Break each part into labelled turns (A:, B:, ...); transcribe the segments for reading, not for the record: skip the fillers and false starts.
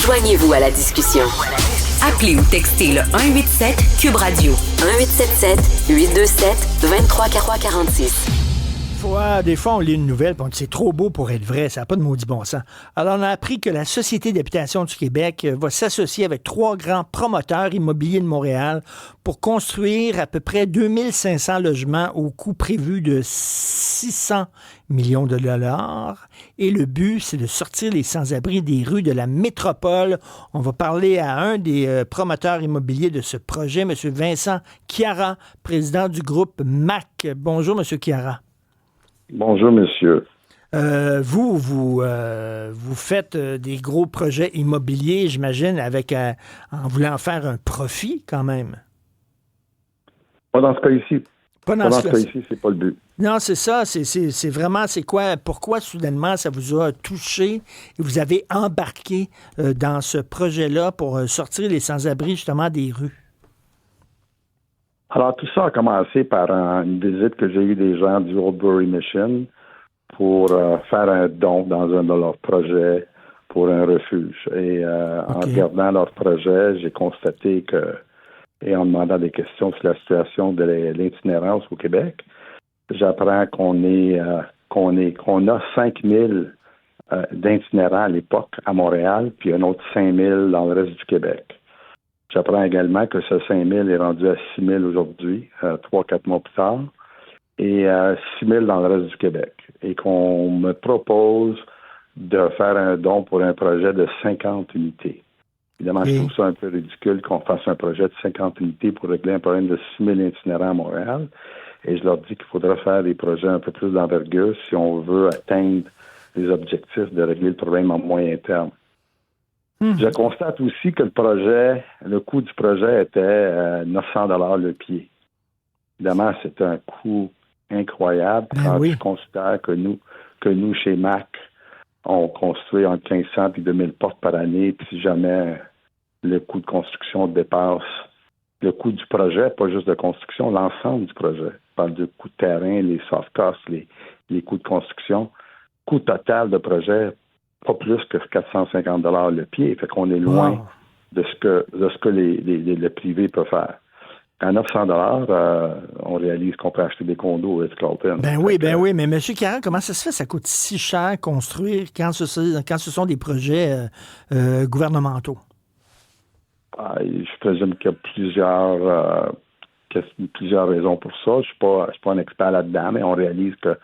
A: Joignez-vous à la discussion. Appelez ou textez le 187 Cube Radio 1877 827 2346.
B: Des fois, on lit une nouvelle et on dit c'est trop beau pour être vrai, ça n'a pas de maudit bon sens. Alors, on a appris que la Société d'habitation du Québec va s'associer avec 3 grands promoteurs immobiliers de Montréal pour construire à peu près 2500 logements au coût prévu de 600 millions de dollars. Et le but, c'est de sortir les sans-abri des rues de la métropole. On va parler à un des promoteurs immobiliers de ce projet, M. Vincent Chiara, président du groupe MAC. Bonjour, M. Chiara.
C: Bonjour, monsieur.
B: Vous faites des gros projets immobiliers, j'imagine, en voulant faire un profit quand même.
C: Pas dans ce cas-ci.
B: Pas dans ce
C: cas-ci, c'est pas le but.
B: Non, c'est ça. C'est vraiment, pourquoi soudainement ça vous a touché et vous avez embarqué dans ce projet-là pour sortir les sans-abri justement des rues?
C: Alors, tout ça a commencé par une visite que j'ai eue des gens du Oldbury Mission pour faire un don dans un de leurs projets pour un refuge. Et en regardant leur projet, j'ai constaté et en demandant des questions sur la situation de l'itinérance au Québec, j'apprends qu'on a 5 000 d'itinérants à l'époque à Montréal, puis un autre 5 000 dans le reste du Québec. J'apprends également que ce 5 000 est rendu à 6 000 aujourd'hui, 3-4 mois plus tard, et 6 000 dans le reste du Québec. Et qu'on me propose de faire un don pour un projet de 50 unités. Évidemment, je trouve ça un peu ridicule qu'on fasse un projet de 50 unités pour régler un problème de 6 000 itinérants à Montréal. Et je leur dis qu'il faudra faire des projets un peu plus d'envergure si on veut atteindre les objectifs de régler le problème en moyen terme. Je constate aussi que le coût du projet était 900 $ le pied. Évidemment, c'est un coût incroyable quand je considère que nous, chez MAC, on construit entre 1500 et 2000 portes par année, puis si jamais le coût de construction dépasse le coût du projet, pas juste de construction, l'ensemble du projet. Je parle du coût de terrain, les soft costs, les coûts de construction. Coût total de projet, pas plus que 450 $ le pied. Fait qu'on est loin de ce que le privé peut faire. À 900 $, on réalise qu'on peut acheter des condos à Carlton.
B: Ben oui, mais M. Caron, comment ça se fait? Ça coûte si cher construire quand ce sont des projets gouvernementaux?
C: Je présume qu'il y a plusieurs raisons pour ça. Je suis pas un expert là-dedans, mais on réalise que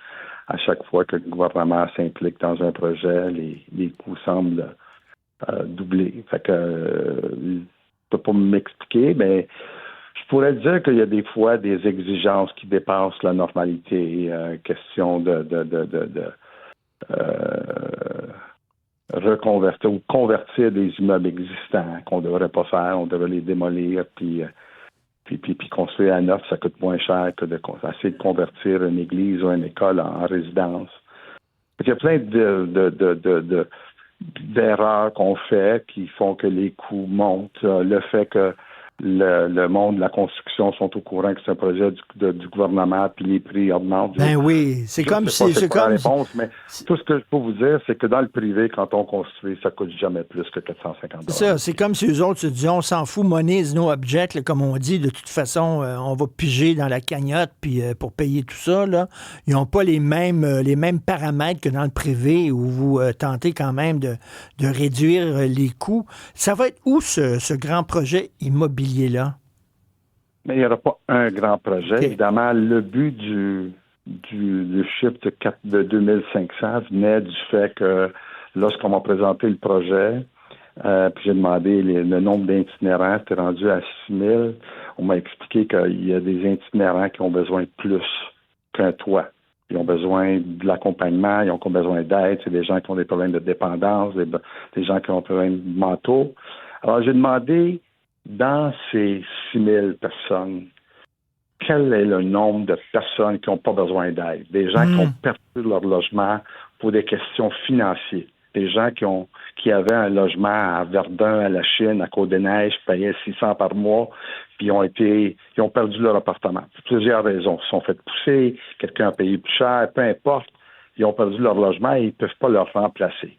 C: à chaque fois que le gouvernement s'implique dans un projet, les coûts semblent doubler. Fait que je peux pas m'expliquer, mais je pourrais dire qu'il y a des fois des exigences qui dépassent la normalité. Question de reconvertir ou convertir des immeubles existants qu'on ne devrait pas faire, on devrait les démolir, puis construire à neuf, ça coûte moins cher que d'essayer de convertir une église ou une école en résidence. Il y a plein d'erreurs qu'on fait qui font que les coûts montent. Le fait que le monde de la construction sont au courant que c'est un projet du gouvernement, puis les prix augmentent.
B: Ben oui, c'est comme si...
C: la réponse, mais tout ce que je peux vous dire, c'est que dans le privé, quand on construit, ça coûte jamais plus que 450 $.
B: C'est ça, c'est comme si eux autres se disaient, on s'en fout, money is no object, là, comme on dit, de toute façon, on va piger dans la cagnotte puis pour payer tout ça, là. Ils n'ont pas les mêmes paramètres que dans le privé où vous tentez quand même de réduire les coûts. Ça va être où ce grand projet immobilier là?
C: Mais il n'y aura pas un grand projet. Okay. Évidemment, le but du chiffre de 2500 venait du fait que lorsqu'on m'a présenté le projet, puis j'ai demandé le nombre d'itinérants, c'était rendu à 6000. On m'a expliqué qu'il y a des itinérants qui ont besoin de plus qu'un toit. Ils ont besoin de l'accompagnement, ils ont besoin d'aide. C'est des gens qui ont des problèmes de dépendance, des gens qui ont des problèmes mentaux. Alors, j'ai demandé, dans ces 6000 personnes, quel est le nombre de personnes qui n'ont pas besoin d'aide? Des gens qui ont perdu leur logement pour des questions financières. Des gens qui avaient un logement à Verdun, à la Chine, à Côte-des-Neiges, payaient 600 par mois, puis ils ont perdu leur appartement. Pour plusieurs raisons. Ils se sont fait pousser, quelqu'un a payé plus cher, peu importe. Ils ont perdu leur logement et ils ne peuvent pas le remplacer.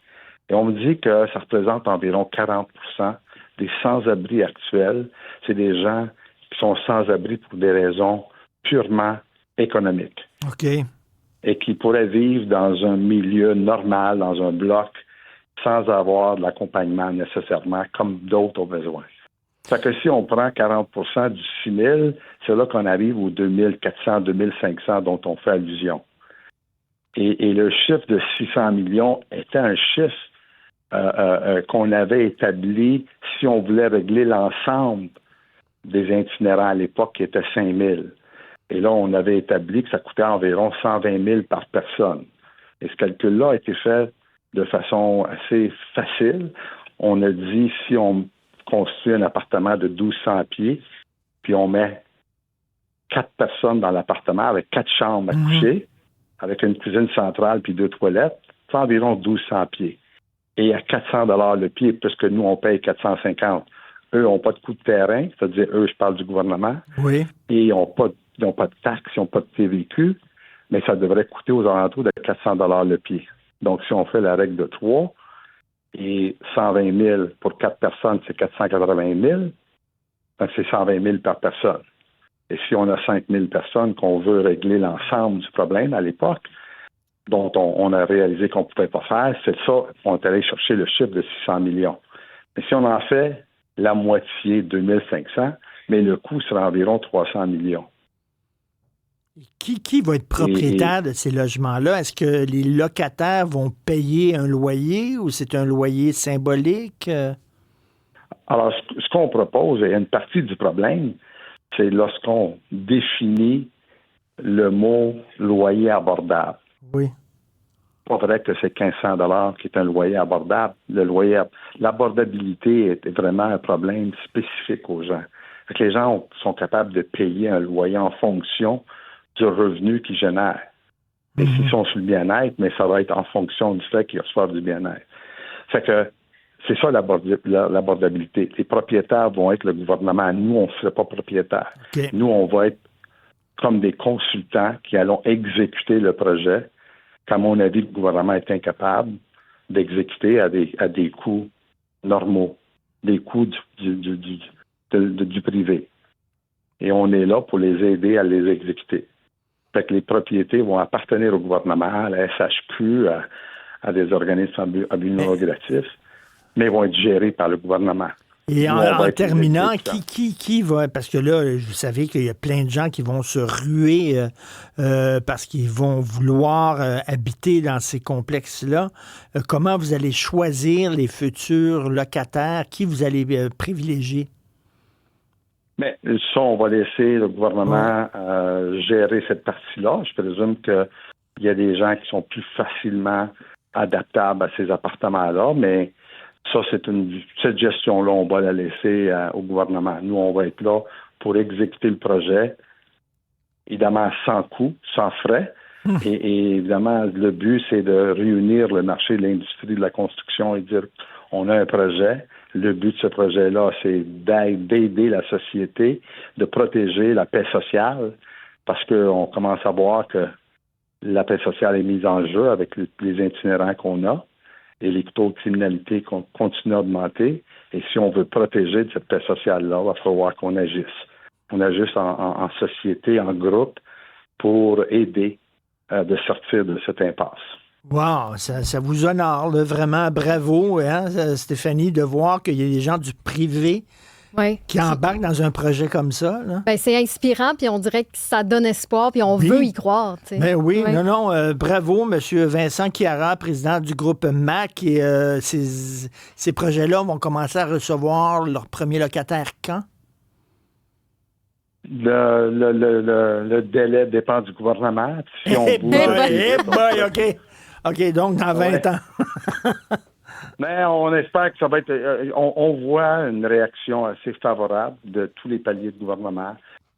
C: Et on me dit que ça représente environ 40% des sans-abri actuels. C'est des gens qui sont sans-abri pour des raisons purement économiques.
B: OK.
C: Et qui pourraient vivre dans un milieu normal, dans un bloc, sans avoir de l'accompagnement nécessairement, comme d'autres ont besoin. Fait que si on prend 40% du 6 000, c'est là qu'on arrive aux 2400, 2500 dont on fait allusion. Et le chiffre de 600 millions était un chiffre qu'on avait établi si on voulait régler l'ensemble des itinérants à l'époque, qui était 5 000. Et là, on avait établi que ça coûtait environ 120 000 par personne. Et ce calcul-là a été fait de façon assez facile. On a dit, si on construit un appartement de 1200 pieds, puis on met 4 personnes dans l'appartement avec 4 chambres à coucher, avec une cuisine centrale puis 2 toilettes, c'est environ 1200 pieds. Et à 400 $ le pied, puisque nous, on paye 450. Eux n'ont pas de coût de terrain, c'est-à-dire, eux, je parle du gouvernement.
B: Oui.
C: Et ils n'ont pas de taxes, ils n'ont pas de TVQ, mais ça devrait coûter aux alentours de 400 $ le pied. Donc, si on fait la règle de 3, et 120 000 pour 4 personnes, c'est 480 000, donc c'est 120 000 par personne. Et si on a 5 000 personnes qu'on veut régler l'ensemble du problème à l'époque, dont on a réalisé qu'on ne pouvait pas faire, c'est ça, on est allé chercher le chiffre de 600 millions. Mais si on en fait la moitié, 2500, mais le coût sera environ 300 millions.
B: Qui va être propriétaire de ces logements-là? Est-ce que les locataires vont payer un loyer ou c'est un loyer symbolique?
C: Alors, ce qu'on propose, et une partie du problème, c'est lorsqu'on définit le mot loyer abordable.
B: Oui.
C: Pas vrai que c'est 1500 $ qui est un loyer abordable. L'abordabilité est vraiment un problème spécifique aux gens. Fait que les gens sont capables de payer un loyer en fonction du revenu qu'ils génèrent. Et s'ils sont sur le bien-être, mais ça va être en fonction du fait qu'ils reçoivent du bien-être. Fait que c'est ça l'abordabilité. Les propriétaires vont être le gouvernement. Nous, on ne serait pas propriétaires.
B: Okay.
C: Nous, on va être comme des consultants qui allons exécuter le projet qu'à mon avis, le gouvernement est incapable d'exécuter à des coûts normaux, des coûts du privé. Et on est là pour les aider à les exécuter. Fait que les propriétés vont appartenir au gouvernement, à la SHQ, à des organismes à but non lucratif, mais vont être gérés par le gouvernement.
B: Et en terminant, qui va... Parce que là, vous savez qu'il y a plein de gens qui vont se ruer parce qu'ils vont vouloir habiter dans ces complexes-là. Comment vous allez choisir les futurs locataires? Qui vous allez privilégier?
C: Mais ça, on va laisser le gouvernement gérer cette partie-là. Je présume qu'il y a des gens qui sont plus facilement adaptables à ces appartements-là, mais ça, cette gestion-là, on va la laisser au gouvernement. Nous, on va être là pour exécuter le projet, évidemment sans coût, sans frais. Et évidemment, le but, c'est de réunir le marché de l'industrie de la construction et dire, on a un projet. Le but de ce projet-là, c'est d'aider la société, de protéger la paix sociale, parce qu'on commence à voir que la paix sociale est mise en jeu avec les itinérants qu'on a. Et les taux de criminalité continuent à augmenter. Et si on veut protéger de cette paix sociale-là, il va falloir qu'on agisse. On agisse en société, en groupe, pour aider de sortir de cette impasse.
B: Wow, ça vous honore, là, vraiment. Bravo, hein, Stéphanie, de voir qu'il y a des gens du privé qui embarquent dans un projet comme ça. Là.
D: Ben, c'est inspirant, puis on dirait que ça donne espoir, puis on veut y croire. T'sais.
B: Ben oui, non, bravo, M. Vincent Chiara, président du groupe MAC. Et ces projets-là vont commencer à recevoir leur premier locataire quand?
C: Le délai dépend du gouvernement. Si on
B: OK, donc dans 20 ans.
C: Mais on espère que ça va être... On voit une réaction assez favorable de tous les paliers de gouvernement.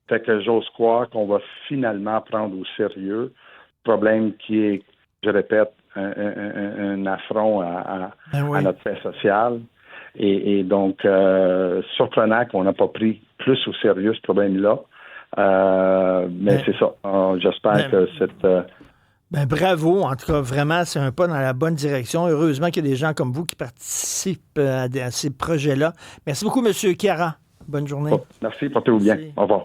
C: Fait que j'ose croire qu'on va finalement prendre au sérieux le problème qui est, je répète, un affront à notre paix sociale. Et donc, surprenant qu'on n'a pas pris plus au sérieux ce problème-là. Mais c'est ça. J'espère que
B: Ben, bravo. En tout cas, vraiment, c'est un pas dans la bonne direction. Heureusement qu'il y a des gens comme vous qui participent à ces projets-là. Merci beaucoup, M. Chiara. Bonne journée.
C: Merci, portez-vous bien. Au revoir.